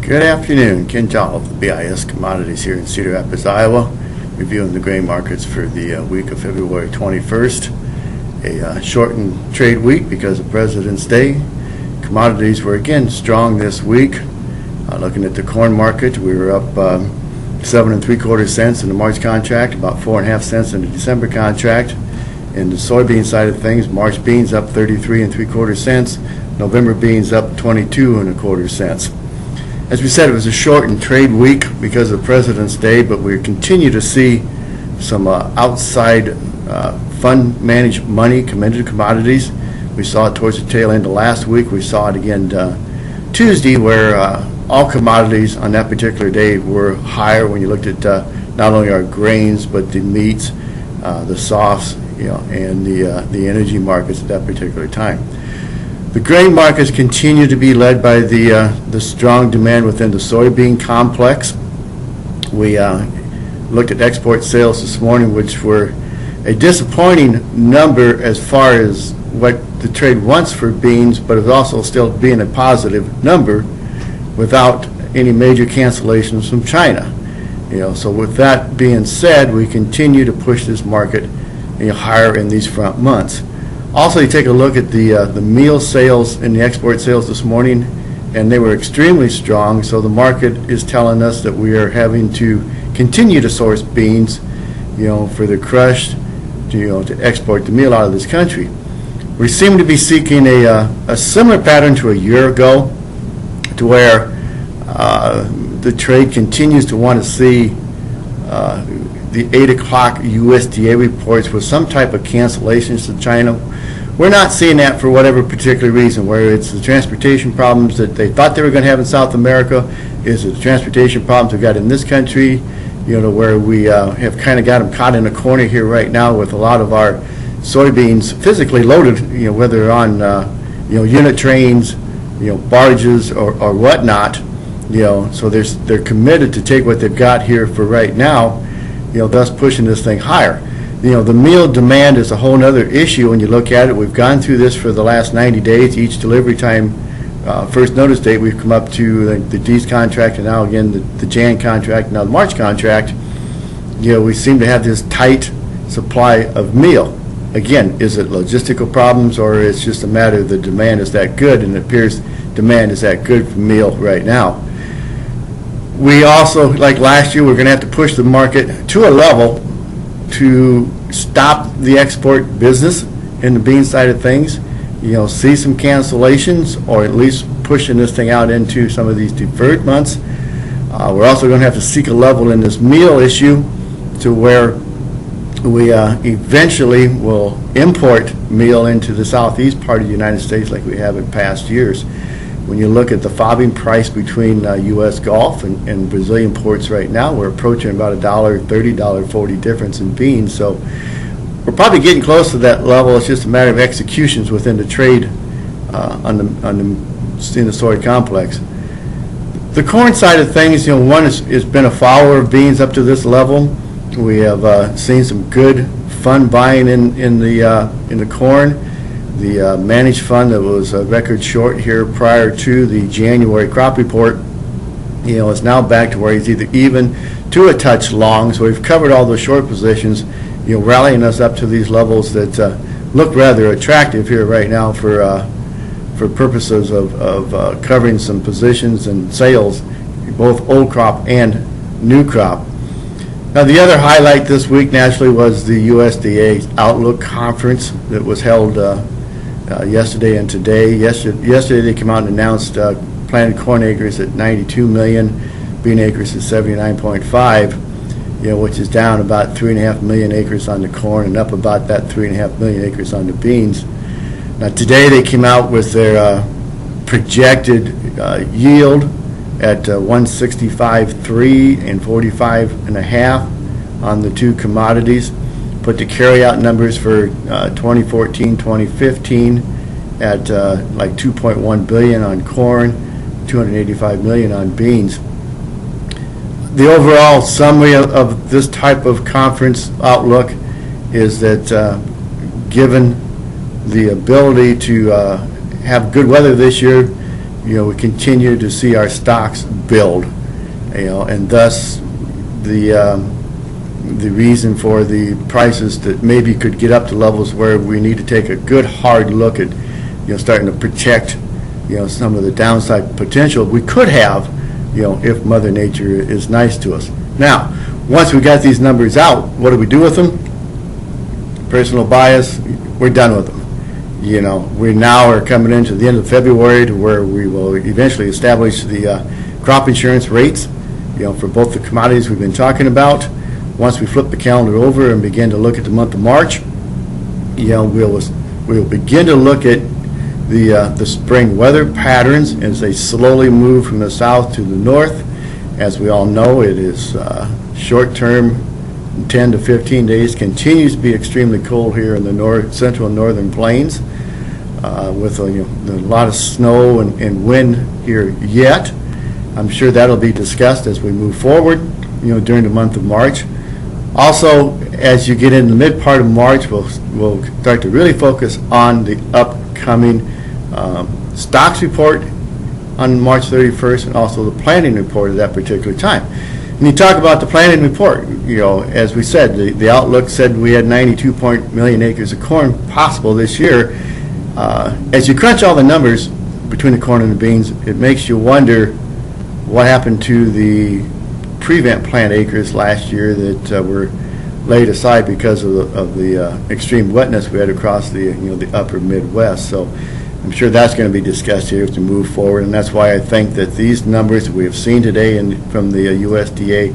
Good afternoon. Ken Jolly of the BIS Commodities here in Cedar Rapids, Iowa, reviewing the grain markets for the week of February 21st. A shortened trade week because of President's Day. Commodities were again strong this week. Looking at the corn market, we were up 7 3/4 cents in the March contract, about 4 1/2 cents in the December contract. In the soybean side of things, March beans up 33 3/4 cents, November beans up 22 1/4 cents. As we said, it was a shortened trade week because of President's Day, but we continue to see some outside fund managed money come into commodities. We saw it towards the tail end of last week. We saw it again Tuesday, where all commodities on that particular day were higher when you looked at not only our grains but the meats, the softs, and the energy markets at that particular time. The grain markets continue to be led by the strong demand within the soybean complex. We looked at export sales this morning, which were a disappointing number as far as what the trade wants for beans, but it's also still being a positive number without any major cancellations from China. So with that being said, we continue to push this market higher in these front months. Also, you take a look at the meal sales and the export sales this morning, and they were extremely strong. So the market is telling us that we are having to continue to source beans, for the crush, to export the meal out of this country. We seem to be seeking a similar pattern to a year ago, to where the trade continues to want to see the 8 o'clock USDA reports with some type of cancellations to China. We're not seeing that for whatever particular reason, where it's the transportation problems that they thought they were going to have in South America, is it the transportation problems we've got in this country, where we have kind of got them caught in a corner here right now with a lot of our soybeans physically loaded, whether on unit trains, barges or whatnot, so they're committed to take what they've got here for right now, thus pushing this thing higher. The meal demand is a whole other issue when you look at it. We've gone through this for the last 90 days. Each delivery time, first notice date, we've come up to the D's contract, and now again the Jan contract, now the March contract. We seem to have this tight supply of meal. Again, is it logistical problems, or it's just a matter of the demand is that good, and it appears demand is that good for meal right now. We also, like last year, we're going to have to push the market to a level to stop the export business in the bean side of things, see some cancellations, or at least pushing this thing out into some of these deferred months. We're also going to have to seek a level in this meal issue to where we eventually will import meal into the southeast part of the United States like we have in past years. When you look at the fobbing price between U.S. Gulf and Brazilian ports right now, we're approaching about $1.30, $1.40 difference in beans. So we're probably getting close to that level. It's just a matter of executions within the trade in the soy complex. The corn side of things, one has been a follower of beans up to this level. We have seen some good fund buying in the corn. The managed fund that was a record short here prior to the January crop report, is now back to where he's either even to a touch long. So we've covered all those short positions, rallying us up to these levels that look rather attractive here right now for purposes of covering some positions and sales, both old crop and new crop. Now, the other highlight this week naturally was the USDA Outlook Conference that was held yesterday and today. Yesterday they came out and announced planted corn acres at 92 million, bean acres at 79.5, which is down about 3.5 million acres on the corn and up about that 3.5 million acres on the beans. Now today they came out with their projected yield at 165.3 and 45.5 on the two commodities. Put the carryout numbers for 2014-2015 at like 2.1 billion on corn, 285 million on beans. The overall summary of this type of conference outlook is that given the ability to have good weather this year, we continue to see our stocks build, and thus the reason for the prices that maybe could get up to levels where we need to take a good hard look at, starting to protect, some of the downside potential we could have, if Mother Nature is nice to us. Now, once we got these numbers out, what do we do with them? Personal bias, we're done with them. We now are coming into the end of February to where we will eventually establish the crop insurance rates, for both the commodities we've been talking about. Once we flip the calendar over and begin to look at the month of March, we'll begin to look at the spring weather patterns as they slowly move from the south to the north. As we all know, it is short-term, 10 to 15 days, continues to be extremely cold here in the central and northern plains, with a lot of snow and wind here yet. I'm sure that'll be discussed as we move forward, during the month of March. Also, as you get in the mid part of March, we'll start to really focus on the upcoming stocks report on March 31st and also the planning report at that particular time. When you talk about the planning report, as we said, the outlook said we had 92 million acres of corn possible this year. As you crunch all the numbers between the corn and the beans, it makes you wonder what happened to the prevent plant acres last year that were laid aside because of the extreme wetness we had across the the upper Midwest. So I'm sure that's going to be discussed here as we move forward, and that's why I think that these numbers that we have seen today from the USDA,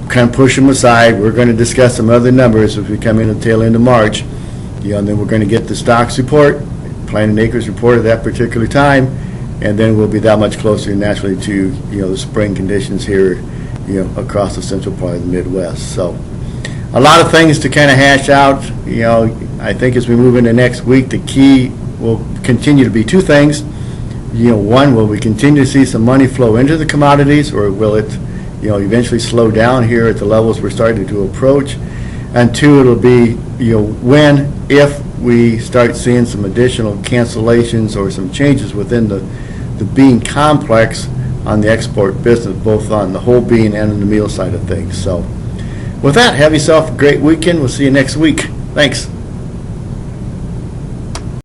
kind of push them aside. We're going to discuss some other numbers as we come in the tail end of March, and then we're going to get the stocks report, planted acres report at that particular time, and then we'll be that much closer naturally to the spring conditions here across the central part of the Midwest. So a lot of things to kind of hash out. I think as we move into next week, the key will continue to be two things. One, will we continue to see some money flow into the commodities, or will it eventually slow down here at the levels we're starting to approach? And two, it'll be when, if we start seeing some additional cancellations or some changes within the bean complex on the export business, both on the whole bean and on the meal side of things. So with that, have yourself a great weekend. We'll see you next week. Thanks.